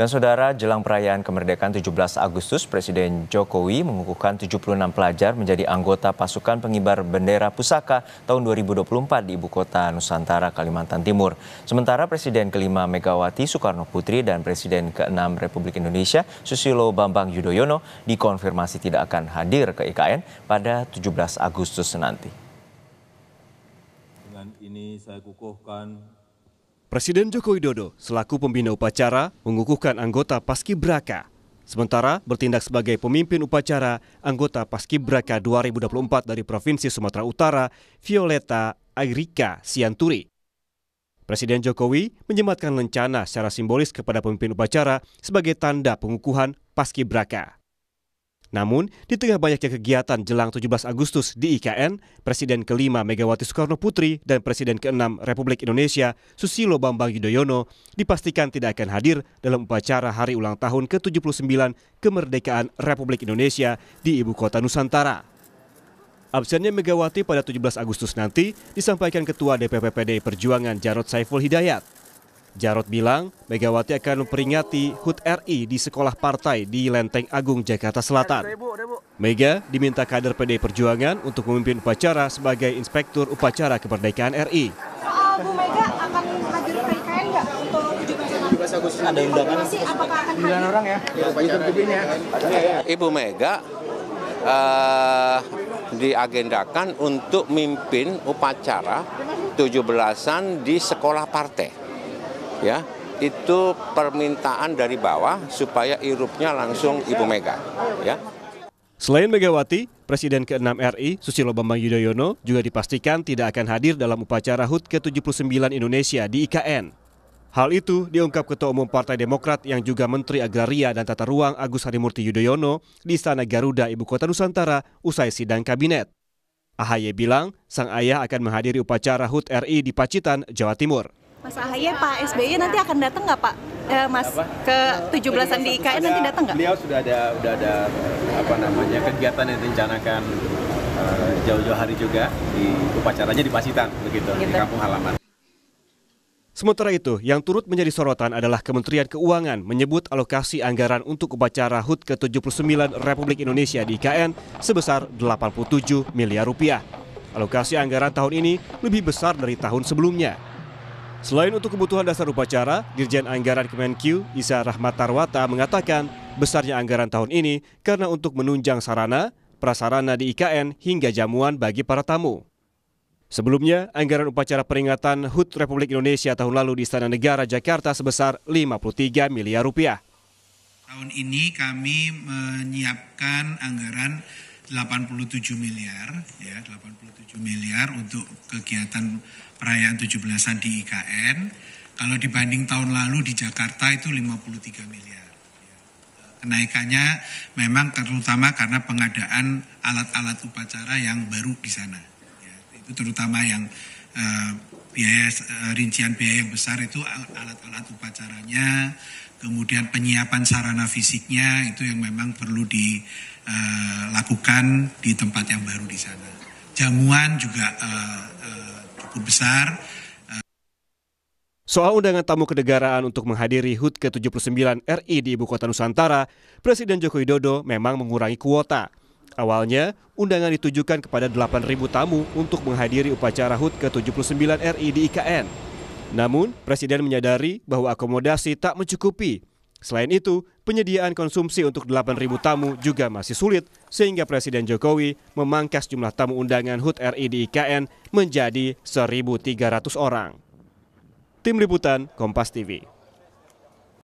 Dan saudara, jelang perayaan kemerdekaan 17 Agustus, Presiden Jokowi mengukuhkan 76 pelajar menjadi anggota pasukan pengibar bendera pusaka tahun 2024 di Ibu Kota Nusantara, Kalimantan Timur. Sementara Presiden kelima Megawati Soekarno Putri dan Presiden keenam Republik Indonesia Susilo Bambang Yudhoyono dikonfirmasi tidak akan hadir ke IKN pada 17 Agustus nanti. Dengan ini saya kukuhkan Presiden Joko Widodo selaku pembina upacara mengukuhkan anggota Paskibraka. Sementara bertindak sebagai pemimpin upacara anggota Paskibraka 2024 dari Provinsi Sumatera Utara, Violeta Airika Sianturi. Presiden Jokowi menyematkan lencana secara simbolis kepada pemimpin upacara sebagai tanda pengukuhan Paskibraka. Namun, di tengah banyaknya kegiatan jelang 17 Agustus di IKN, Presiden kelima Megawati Soekarno Putri dan Presiden keenam Republik Indonesia Susilo Bambang Yudhoyono dipastikan tidak akan hadir dalam upacara hari ulang tahun ke-79 kemerdekaan Republik Indonesia di Ibu Kota Nusantara. Absennya Megawati pada 17 Agustus nanti disampaikan Ketua DPP PDI Perjuangan Jarod Saiful Hidayat. Jarod bilang Megawati akan memperingati HUT RI di sekolah partai di Lenteng Agung, Jakarta Selatan. Mega diminta kader PDI Perjuangan untuk memimpin upacara sebagai inspektur upacara kemerdekaan RI. Bu Mega akan hadir ke IKN nggak untuk 17 Agustus? Ada undangan? Apakah akan hadir? 9 orang ya? Ibu Mega diagendakan untuk mimpin upacara 17-an di sekolah partai. Ya, itu permintaan dari bawah supaya irupnya langsung Ibu Mega. Ya. Selain Megawati, Presiden ke-6 RI Susilo Bambang Yudhoyono juga dipastikan tidak akan hadir dalam upacara HUT ke-79 Indonesia di IKN. Hal itu diungkap Ketua Umum Partai Demokrat yang juga Menteri Agraria dan Tata Ruang Agus Harimurti Yudhoyono di Istana Garuda Ibu Kota Nusantara usai sidang kabinet. AHY bilang sang ayah akan menghadiri upacara HUT RI di Pacitan, Jawa Timur. Mas AHY, Pak SBY nanti akan datang nggak Pak? Mas ke 17-an di IKN nanti datang nggak? Beliau sudah ada kegiatan yang direncanakan jauh-jauh hari juga di upacaranya di Pacitan begitu. Di kampung halaman. Sementara itu, yang turut menjadi sorotan adalah Kementerian Keuangan menyebut alokasi anggaran untuk upacara HUT ke-79 Republik Indonesia di IKN sebesar 87 miliar rupiah. Alokasi anggaran tahun ini lebih besar dari tahun sebelumnya. Selain untuk kebutuhan dasar upacara, Dirjen Anggaran Kemenkyu Isa Rahmatarwata mengatakan besarnya anggaran tahun ini karena untuk menunjang sarana, prasarana di IKN hingga jamuan bagi para tamu. Sebelumnya, anggaran upacara peringatan HUT Republik Indonesia tahun lalu di Istana Negara Jakarta sebesar 53 miliar rupiah. Tahun ini kami menyiapkan anggaran 87 miliar, ya 87 miliar untuk kegiatan perayaan 17-an di IKN. Kalau dibanding tahun lalu di Jakarta itu 53 miliar. Kenaikannya memang terutama karena pengadaan alat-alat upacara yang baru di sana. Ya, itu terutama yang rincian biaya yang besar itu alat-alat upacaranya, kemudian penyiapan sarana fisiknya itu yang memang perlu dilakukan di tempat yang baru di sana. Jamuan juga cukup besar. Soal undangan tamu kenegaraan untuk menghadiri HUT ke-79 RI di Ibu Kota Nusantara, Presiden Joko Widodo memang mengurangi kuota. Awalnya, undangan ditujukan kepada 8.000 tamu untuk menghadiri upacara HUT ke-79 RI di IKN. Namun, Presiden menyadari bahwa akomodasi tak mencukupi. Selain itu, penyediaan konsumsi untuk 8.000 tamu juga masih sulit, sehingga Presiden Jokowi memangkas jumlah tamu undangan HUT RI di IKN menjadi 1.300 orang. Tim Liputan Kompas TV.